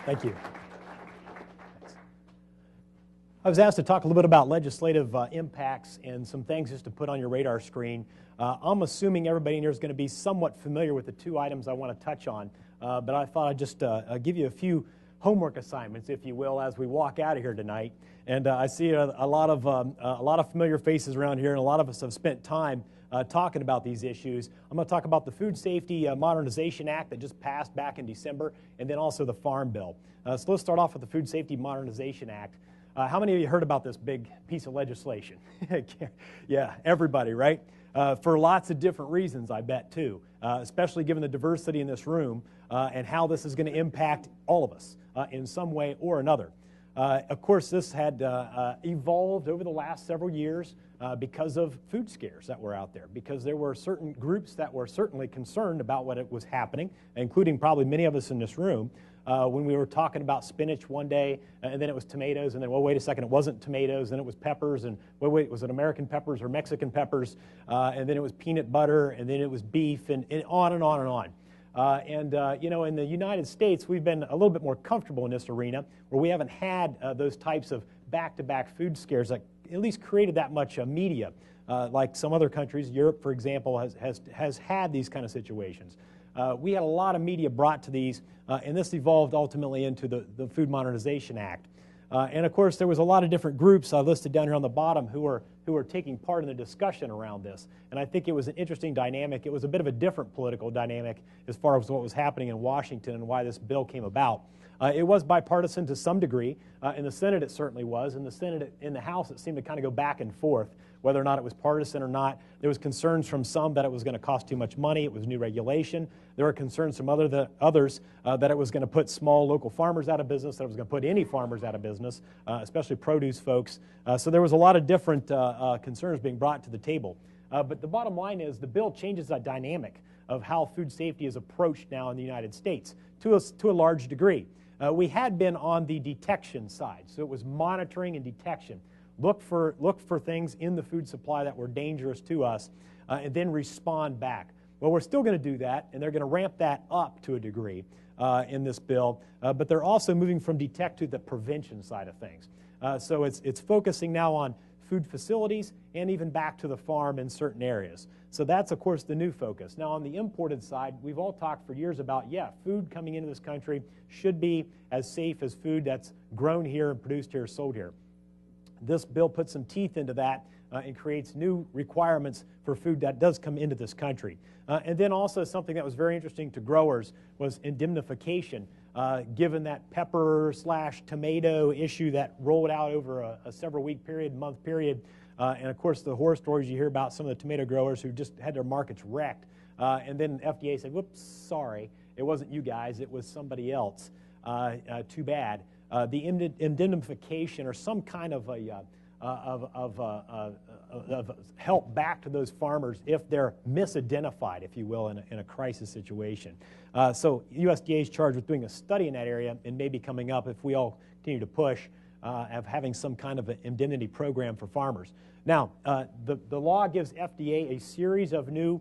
Thank you. I was asked to talk a little bit about legislative impacts and some things just to put on your radar screen. I'm assuming everybody in here is going to be somewhat familiar with the two items I want to touch on, but I thought I'd just give you a few homework assignments, if you will, as we walk out of here tonight. And I see a lot of familiar faces around here, and a lot of us have spent time talking about these issues. I'm going to talk about the Food Safety Modernization Act that just passed back in December, and then also the Farm Bill. So let's start off with the Food Safety Modernization Act. How many of you heard about this big piece of legislation? Yeah, everybody, right? For lots of different reasons, I bet, too, especially given the diversity in this room and how this is going to impact all of us in some way or another. Of course, this had evolved over the last several years because of food scares that were out there, because there were certain groups that were certainly concerned about what was happening, including probably many of us in this room. When we were talking about spinach one day, and then it was tomatoes, and then, well, wait a second, it wasn't tomatoes, then it was peppers, and wait, was it American peppers or Mexican peppers? And then it was peanut butter, and then it was beef, and on and on and on. You know, in the United States, we've been a little bit more comfortable in this arena, where we haven't had those types of back-to-back food scares that at least created that much media, like some other countries. Europe, for example, has had these kind of situations. We had a lot of media brought to these, and this evolved ultimately into the Food Modernization Act. And of course, there was a lot of different groups listed down here on the bottom who were taking part in the discussion around this. And I think it was an interesting dynamic. It was a bit of a different political dynamic as far as what was happening in Washington and why this bill came about. It was bipartisan to some degree. In the Senate, it certainly was. In the Senate, in the House, it seemed to kind of go back and forth, whether or not it was partisan or not. There was concerns from some that it was going to cost too much money. It was new regulation. There were concerns from others that it was going to put small local farmers out of business, that it was going to put any farmers out of business, especially produce folks. So there was a lot of different concerns being brought to the table. But the bottom line is the bill changes the dynamic of how food safety is approached now in the United States to a large degree. We had been on the detection side, so it was monitoring and detection. Look for things in the food supply that were dangerous to us, and then respond back. Well, we're still going to do that, and they're going to ramp that up to a degree in this bill, but they're also moving from detect to the prevention side of things. So it's focusing now on food facilities and even back to the farm in certain areas. So that's, of course, the new focus. Now, on the imported side, we've all talked for years about, food coming into this country should be as safe as food that's grown here and produced here, sold here. This bill puts some teeth into that and creates new requirements for food that does come into this country. And then also something that was very interesting to growers was indemnification, given that pepper/tomato issue that rolled out over a several-week period, month period. And, of course, the horror stories you hear about some of the tomato growers who just had their markets wrecked. And then FDA said, whoops, sorry, it wasn't you guys, it was somebody else. Too bad. The indemnification or some kind of help back to those farmers if they're misidentified, if you will, in a crisis situation. So USDA is charged with doing a study in that area and maybe coming up, if we all continue to push, of having some kind of an indemnity program for farmers. Now, the law gives FDA a series of new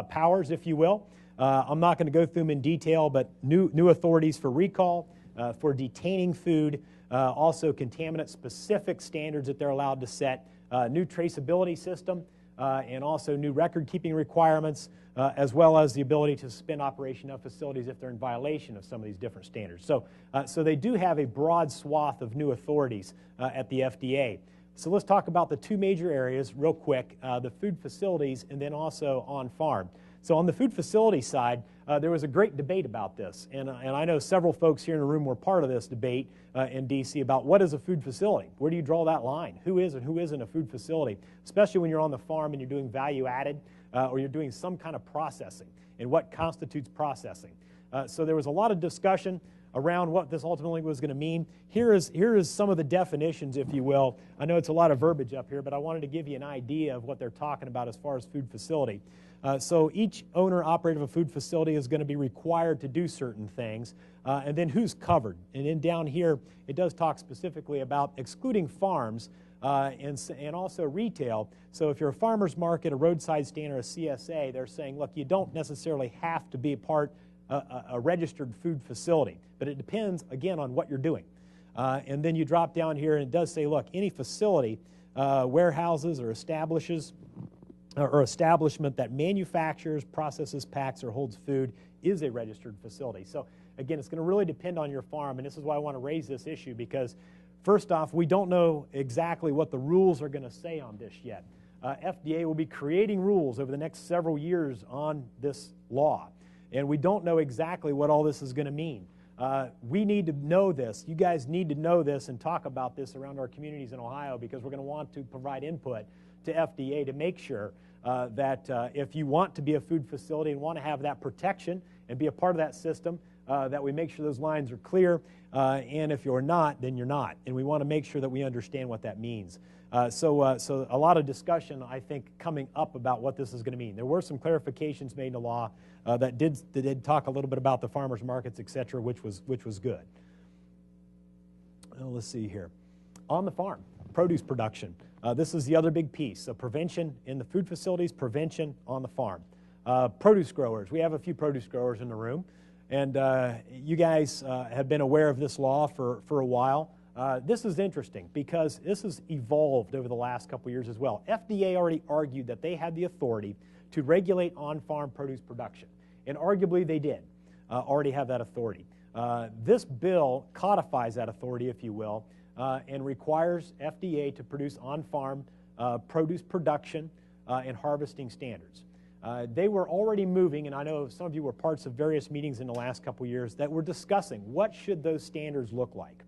powers, if you will. I'm not going to go through them in detail, but new authorities for recall, for detaining food, also contaminant-specific standards that they're allowed to set, new traceability system, and also new record-keeping requirements, as well as the ability to suspend operation of facilities if they're in violation of some of these different standards. So they do have a broad swath of new authorities at the FDA. So let's talk about the two major areas real quick, the food facilities and then also on farm. So on the food facility side, there was a great debate about this, and I know several folks here in the room were part of this debate in D.C. about what is a food facility? Where do you draw that line? Who is and who isn't a food facility? Especially when you're on the farm and you're doing value added or you're doing some kind of processing, and what constitutes processing. So there was a lot of discussion around what this ultimately was going to mean. Here is some of the definitions, if you will. I know it's a lot of verbiage up here, but I wanted to give you an idea of what they're talking about as far as food facility. So each owner-operator of a food facility is going to be required to do certain things, and then who's covered. And then down here, it does talk specifically about excluding farms and also retail. So if you're a farmer's market, a roadside stand, or a CSA, they're saying, look, you don't necessarily have to be a part a registered food facility. But it depends, again, on what you're doing. And then you drop down here, and it does say, look, any facility, warehouses or establishment that manufactures, processes, packs, or holds food is a registered facility. So again, it's going to really depend on your farm, and this is why I want to raise this issue, because first off, we don't know exactly what the rules are going to say on this yet. FDA will be creating rules over the next several years on this law, and we don't know exactly what all this is going to mean. We need to know this. You guys need to know this and talk about this around our communities in Ohio, because we're going to want to provide input to FDA to make sure that if you want to be a food facility and want to have that protection and be a part of that system, that we make sure those lines are clear, and if you're not, then you're not. And we want to make sure that we understand what that means. So a lot of discussion, I think, coming up about what this is going to mean. There were some clarifications made in the law that did talk a little bit about the farmers markets, et cetera, which was good. Let's see here. On the farm, produce production. This is the other big piece. So prevention in the food facilities, prevention on the farm. Produce growers. We have a few produce growers in the room, and you guys have been aware of this law for a while. This is interesting because this has evolved over the last couple of years as well. FDA already argued that they had the authority to regulate on-farm produce production, and arguably they did already have that authority. This bill codifies that authority, if you will, and requires FDA to produce on-farm produce production and harvesting standards. They were already moving, and I know some of you were parts of various meetings in the last couple of years that were discussing what should those standards look like.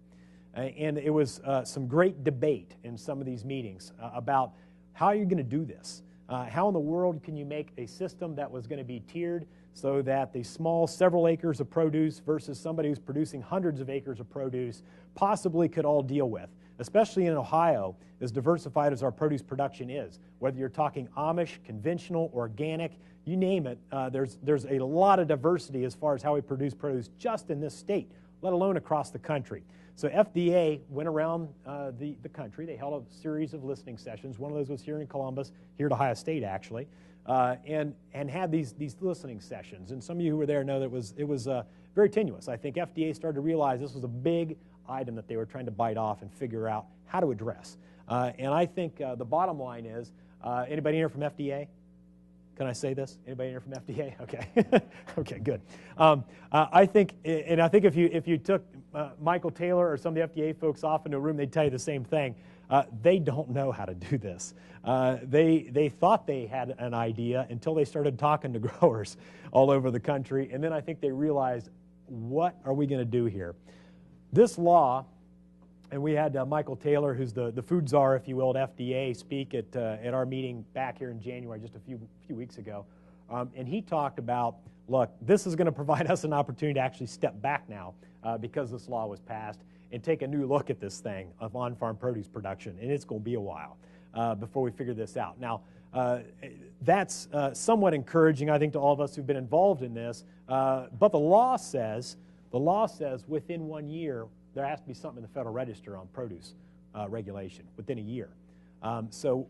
And it was some great debate in some of these meetings about how you're going to do this. How in the world can you make a system that was going to be tiered so that the small several acres of produce versus somebody who's producing hundreds of acres of produce possibly could all deal with, especially in Ohio, as diversified as our produce production is. Whether you're talking Amish, conventional, organic, you name it, there's a lot of diversity as far as how we produce produce just in this state, let alone across the country. So FDA went around the country. They held a series of listening sessions. One of those was here in Columbus, here at Ohio State actually, and had these listening sessions. And some of you who were there know that it was very tenuous. I think FDA started to realize this was a big item that they were trying to bite off and figure out how to address. And I think the bottom line is, anybody here from FDA? Can I say this? Anybody here from FDA? Okay, okay, good. I think if you took Michael Taylor or some of the FDA folks off into a room, they'd tell you the same thing. They don't know how to do this. They thought they had an idea until they started talking to growers all over the country, and then I think they realized, what are we going to do here? This law, and we had Michael Taylor, who's the food czar, if you will, at FDA, speak at our meeting back here in January, just a few weeks ago. And he talked about, look, this is going to provide us an opportunity to actually step back now because this law was passed and take a new look at this thing of on-farm produce production. And it's going to be a while before we figure this out. Now, that's somewhat encouraging, I think, to all of us who've been involved in this. But the law says within 1 year, there has to be something in the Federal Register on produce regulation within a year. So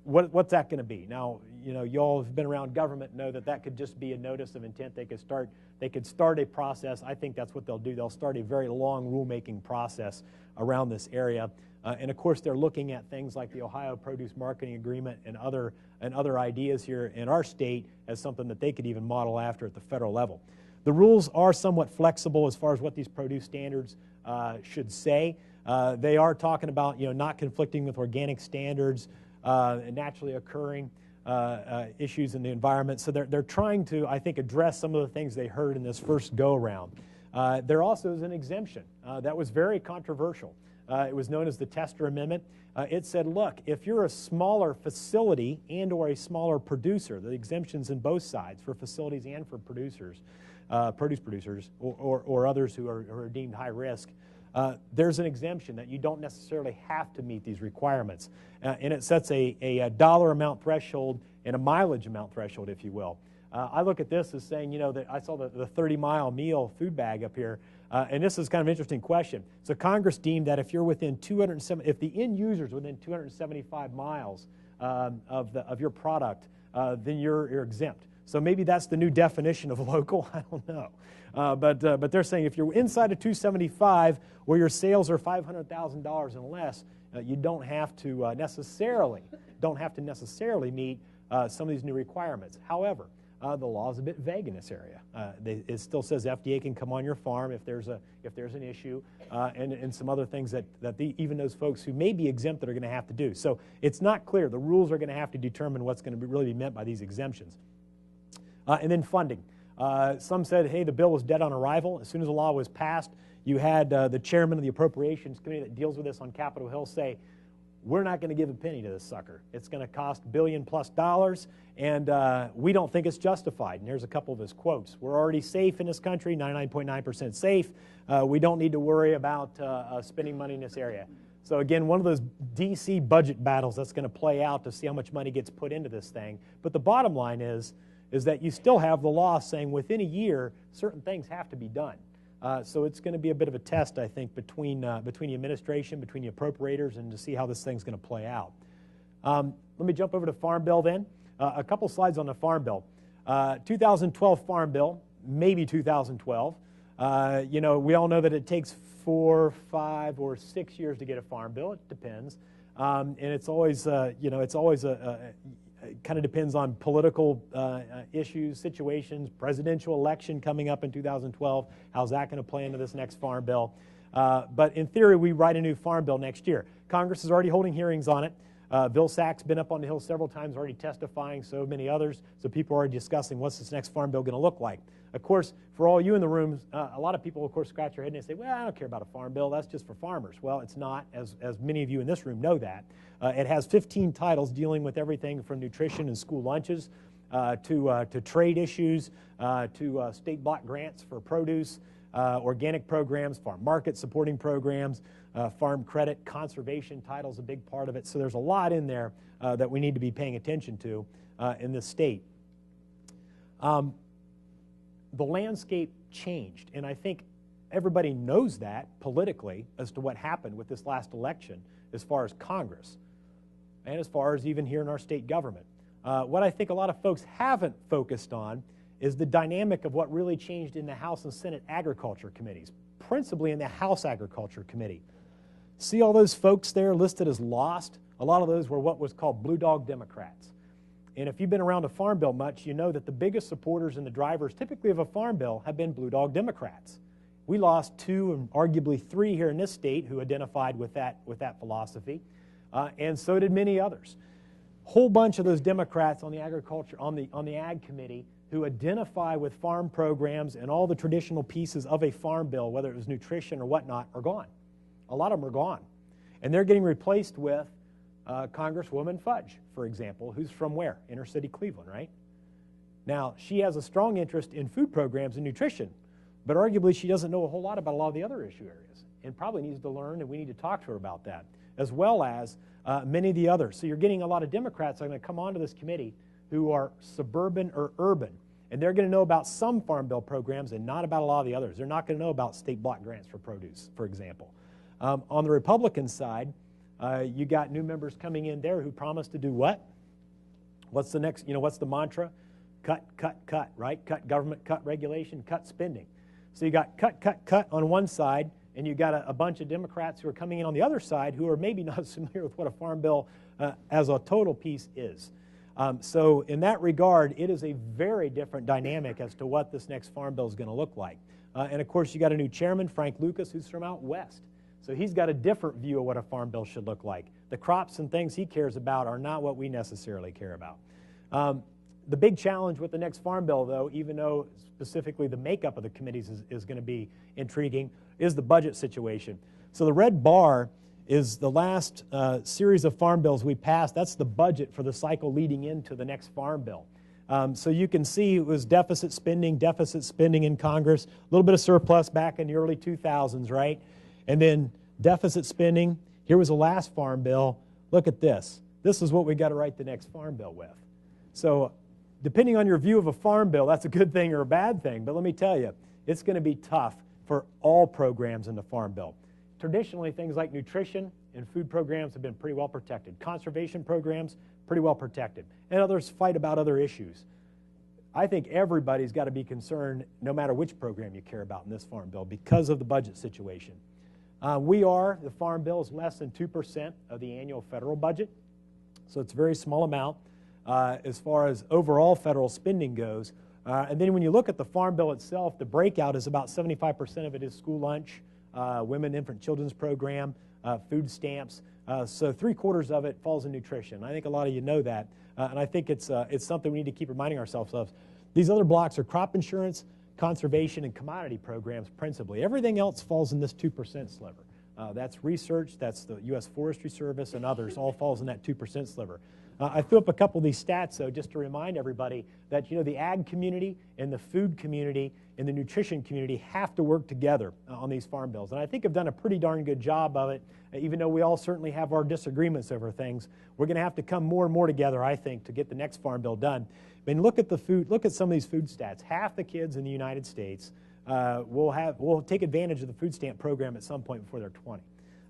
what's that going to be? Now, you know, y'all have been around government, know that could just be a notice of intent. They could start a process. I think that's what they'll do. They'll start a very long rulemaking process around this area. And of course, they're looking at things like the Ohio Produce Marketing Agreement and other ideas here in our state as something that they could even model after at the federal level. The rules are somewhat flexible as far as what these produce standards should say. They are talking about, you know, not conflicting with organic standards and naturally occurring issues in the environment. So they're trying to, I think, address some of the things they heard in this first go-around. There also is an exemption that was very controversial. It was known as the Tester Amendment. It said, look, if you're a smaller facility and or a smaller producer, the exemptions in both sides for facilities and for producers, produce producers or others who are deemed high risk, there's an exemption that you don't necessarily have to meet these requirements. And it sets a dollar amount threshold and a mileage amount threshold, if you will. I look at this as saying, you know, that I saw the 30-mile meal food bag up here, and this is kind of an interesting question. So Congress deemed that if you're within if the end user's within 275 miles of your product, then you're exempt. So maybe that's the new definition of local. I don't know. But they're saying if you're inside of 275 or your sales are $500,000 and less, you don't have to necessarily meet some of these new requirements. However, the law is a bit vague in this area. It still says FDA can come on your farm if there's an issue, and some other things that even those folks who may be exempt that are going to have to do. So it's not clear. The rules are going to have to determine what's going to really be meant by these exemptions. And then funding. Some said, hey, the bill was dead on arrival. As soon as the law was passed, you had the chairman of the Appropriations Committee that deals with this on Capitol Hill say, we're not going to give a penny to this sucker. It's going to cost $1 billion+, and we don't think it's justified. And here's a couple of his quotes. We're already safe in this country, 99.9% safe. We don't need to worry about spending money in this area. So again, one of those D.C. budget battles that's going to play out to see how much money gets put into this thing. But the bottom line is that you still have the law saying within a year, certain things have to be done. So it's going to be a bit of a test, I think, between the administration, between the appropriators, and to see how this thing's going to play out. Let me jump over to Farm Bill then. A couple slides on the Farm Bill. 2012 Farm Bill, maybe 2012. You know, we all know that it takes 4, 5, or 6 years to get a Farm Bill. It depends, and it's always it kind of depends on political issues, situations, presidential election coming up in 2012. How's that going to play into this next Farm Bill? But in theory, we write a new Farm Bill next year. Congress is already holding hearings on it. Bill Sack's been up on the Hill several times already testifying, so many others. So people are already discussing what's this next Farm Bill going to look like. Of course, for all you in the room, a lot of people, of course, scratch their head and they say, well, I don't care about a Farm Bill. That's just for farmers. Well, it's not, as many of you in this room know that. It has 15 titles dealing with everything from nutrition and school lunches to trade issues, to state block grants for produce, organic programs, farm market supporting programs, farm credit, conservation title's a big part of it. So there's a lot in there that we need to be paying attention to in this state. The landscape changed, and I think everybody knows that politically as to what happened with this last election as far as Congress and as far as even here in our state government. What I think a lot of folks haven't focused on is the dynamic of what really changed in the House and Senate Agriculture Committees, principally in the House Agriculture Committee. See all those folks there listed as lost? A lot of those were what was called blue dog Democrats. And if you've been around a Farm Bill much, you know that the biggest supporters and the drivers typically of a Farm Bill have been blue dog Democrats. We lost 2 and arguably 3 here in this state who identified with that philosophy, and so did many others. Whole bunch of those Democrats on the agriculture on the Ag Committee who identify with farm programs and all the traditional pieces of a Farm Bill, whether it was nutrition or whatnot, are gone. A lot of them are gone, and they're getting replaced with Congresswoman Fudge, for example, who's from where? Inner city Cleveland, right? Now, she has a strong interest in food programs and nutrition, but arguably she doesn't know a whole lot about a lot of the other issue areas and probably needs to learn, and we need to talk to her about that, as well as many of the others. So you're getting a lot of Democrats that are going to come onto this committee who are suburban or urban, and they're going to know about some Farm Bill programs and not about a lot of the others. They're not going to know about state block grants for produce, for example. On the Republican side, you got new members coming in there who promise to do what? What's the next, what's the mantra? Cut, cut, cut, right? Cut government, cut regulation, cut spending. So you got cut, cut, cut on one side, and you got a bunch of Democrats who are coming in on the other side who are maybe not as familiar with what a Farm Bill as a total piece is. So in that regard, it is a very different dynamic as to what this next Farm Bill is going to look like. And of course, you got a new chairman, Frank Lucas, who's from out west. So he's got a different view of what a Farm Bill should look like. The crops and things he cares about are not what we necessarily care about. The big challenge with the next Farm Bill, though, even though specifically the makeup of the committees is going to be intriguing, is the budget situation. So the red bar is the last series of Farm Bills we passed. That's the budget for the cycle leading into the next Farm Bill. So you can see it was deficit spending in Congress, a little bit of surplus back in the early 2000s, right? And then deficit spending. Here was the last Farm Bill. Look at this. This is what we got to write the next Farm Bill with. So depending on your view of a Farm Bill, that's a good thing or a bad thing. But let me tell you, it's going to be tough for all programs in the Farm Bill. Traditionally, things like nutrition and food programs have been pretty well protected. Conservation programs, pretty well protected. And others fight about other issues. I think everybody's got to be concerned, no matter which program you care about in this Farm Bill, because of the budget situation. The Farm Bill is less than 2% of the annual federal budget, so it's a very small amount as far as overall federal spending goes. And then when you look at the Farm Bill itself, the breakout is about 75% of it is school lunch, women, infant, children's program, food stamps. So 3/4 of it falls in nutrition. I think a lot of you know that, and I think it's something we need to keep reminding ourselves of. These other blocks are crop insurance, conservation, and commodity programs principally. Everything else falls in this 2% sliver. That's research, that's the U.S. Forestry Service, and others, all falls in that 2% sliver. I threw up a couple of these stats, though, just to remind everybody that the ag community and the food community and the nutrition community have to work together on these farm bills. And I think I've done a pretty darn good job of it, even though we all certainly have our disagreements over things. We're going to have to come more and more together, I think, to get the next farm bill done. I mean, look at some of these food stats. Half the kids in the United States will take advantage of the food stamp program at some point before they're 20.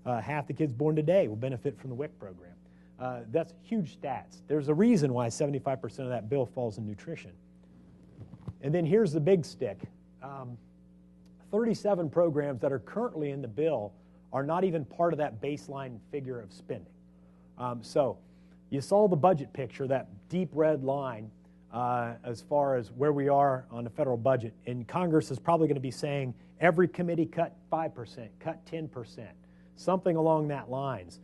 Half the kids born today will benefit from the WIC program. That's huge stats. There's a reason why 75% of that bill falls in nutrition. And then here's the big stick. 37 programs that are currently in the bill are not even part of that baseline figure of spending. So you saw the budget picture, that deep red line, as far as where we are on the federal budget. And Congress is probably going to be saying every committee cut 5%, cut 10%, something along that lines.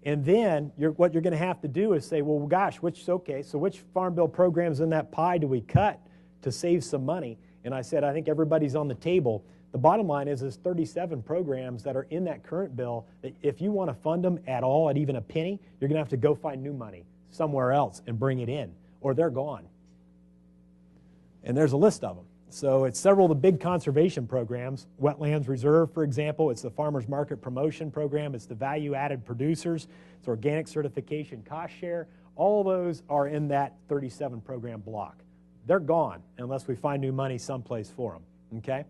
And then what you're going to have to do is say, well, gosh, which farm bill programs in that pie do we cut to save some money? And I said, I think everybody's on the table. The bottom line is 37 programs that are in that current bill that if you want to fund them at all, at even a penny, you're going to have to go find new money somewhere else and bring it in, or they're gone. And there's a list of them. So it's several of the big conservation programs. Wetlands Reserve, for example. It's the Farmers Market Promotion Program. It's the Value-Added Producers. It's Organic Certification Cost Share. All those are in that 37 program block. They're gone unless we find new money someplace for them, okay?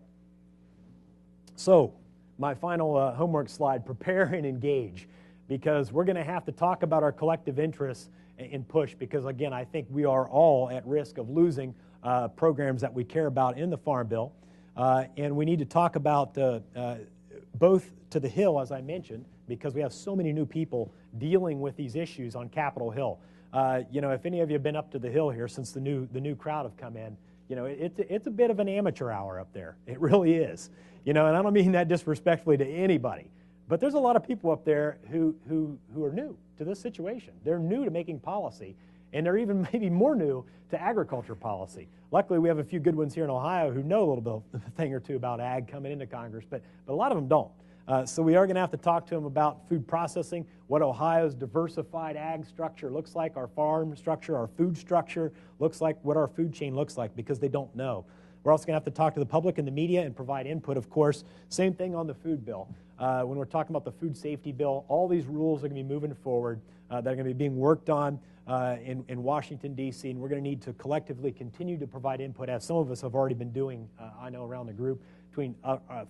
So my final homework slide, prepare and engage, because we're going to have to talk about our collective interests and push, because, again, I think we are all at risk of losing programs that we care about in the Farm Bill. And we need to talk about both to the Hill, as I mentioned, because we have so many new people dealing with these issues on Capitol Hill. If any of you have been up to the Hill here since the new crowd have come in, it's a bit of an amateur hour up there. It really is. And I don't mean that disrespectfully to anybody, but there's a lot of people up there who are new to this situation. They're new to making policy, and they're even maybe more new to agriculture policy. Luckily, we have a few good ones here in Ohio who know a little bit, a thing or two about ag coming into Congress, but a lot of them don't. So we are going to have to talk to them about food processing, what Ohio's diversified ag structure looks like, our farm structure, our food structure looks like, what our food chain looks like, because they don't know. We're also going to have to talk to the public and the media and provide input, of course. Same thing on the food bill. When we're talking about the food safety bill, all these rules are going to be moving forward. That are going to be being worked on in Washington, D.C., and we're going to need to collectively continue to provide input, as some of us have already been doing, I know, around the group, between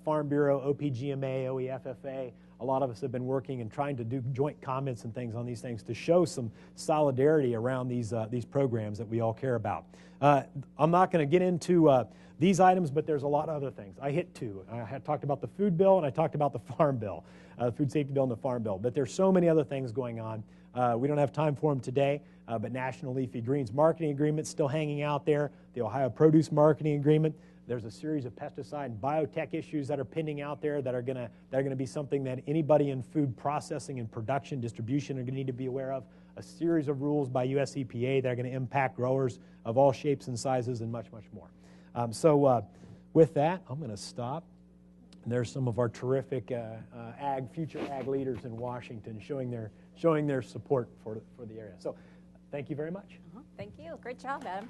Farm Bureau, OPGMA, OEFFA. A lot of us have been working and trying to do joint comments and things on these things to show some solidarity around these programs that we all care about. I'm not going to get into these items, but there's a lot of other things. I hit two. I had talked about the food bill, and I talked about the farm bill, the food safety bill and the farm bill. But there's so many other things going on. We don't have time for them today, but National Leafy Greens Marketing Agreement still hanging out there, the Ohio Produce Marketing Agreement. There's a series of pesticide and biotech issues that are pending out there that are going to be something that anybody in food processing and production distribution are going to need to be aware of. A series of rules by US EPA that are going to impact growers of all shapes and sizes, and much, much more. With that, I'm going to stop. And there's some of our terrific future ag leaders in Washington showing their support for the area. So thank you very much. Thank you. Great job, Adam.